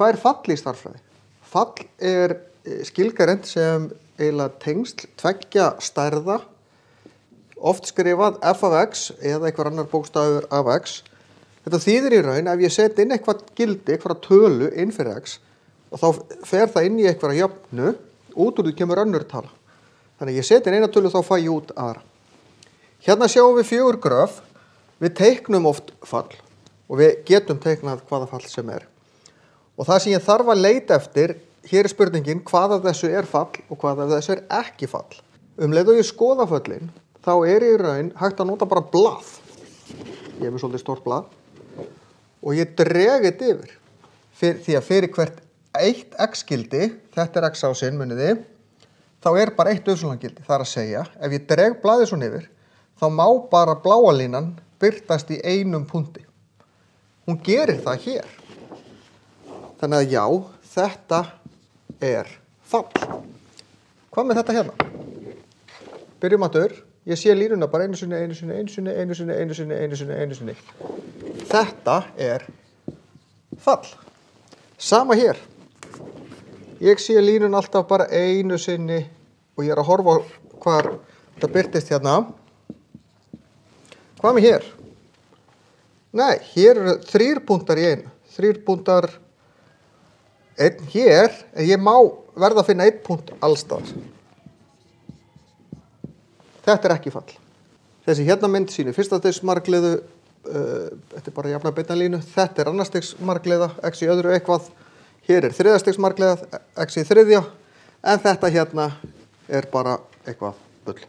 Hvað er fall í stærðfræði? Fall er skilgreint sem eiginlega tengsl tveggja stærða, oft skrifað f af x eða einhver annar bókstafur af x. Þetta þýðir í raun ef ég set inn eitthvað gildi, eitthvað tölu inn fyrir x og þá fer það inn í eitthvað jöfnu, út úr því kemur önnur tala. Þannig ég set inn eina tölu þá fæ ég út aðra. Hérna sjáum við 4 gröf, við teiknum oft fall og við getum teiknað hvaða fall sem er. Og það sem ég þarf að leita eftir, hér er spurningin hvað af þessu er fall og hvað af þessu er ekki fall. Leið og ég skoða föllin, þá er í raun hægt að nota bara blað. Ég hef með svolítið stórt blað. Og ég dreg þetta yfir. Því að fyrir hvert eitt x-gildi, þetta er x-ásinn, muniði, þá er bara eitt y-gildi. Það er að segja, ef ég dreg blaðið svona yfir, þá má bara bláa línan birtast í einum punkti. Hún gerir það hér. Þannig að já, þetta er fall. Hvað með þetta hérna? Byrjum aftur. Ég sé línuna bara einu sinni. Þetta er fall. Sama hér. Ég sé línuna alltaf bara einu sinni og ég er að horfa á hvar þetta birtist hérna. Hvað með hér? Nei, hér eru 3 punktar í einu. 3 punktar, einn hér, en ég má verða að finna 1 punkt allstaðar. Þetta er ekki fall. Þessi hérna mynd sýnir fyrsta stigs margliðu, þetta er bara jafna beinna línu, þetta er annars stigs margliða, x í öðru eitthvað, hér er þriðja stigs margliða, x í þriðja, en þetta hérna er bara eitthvað bull.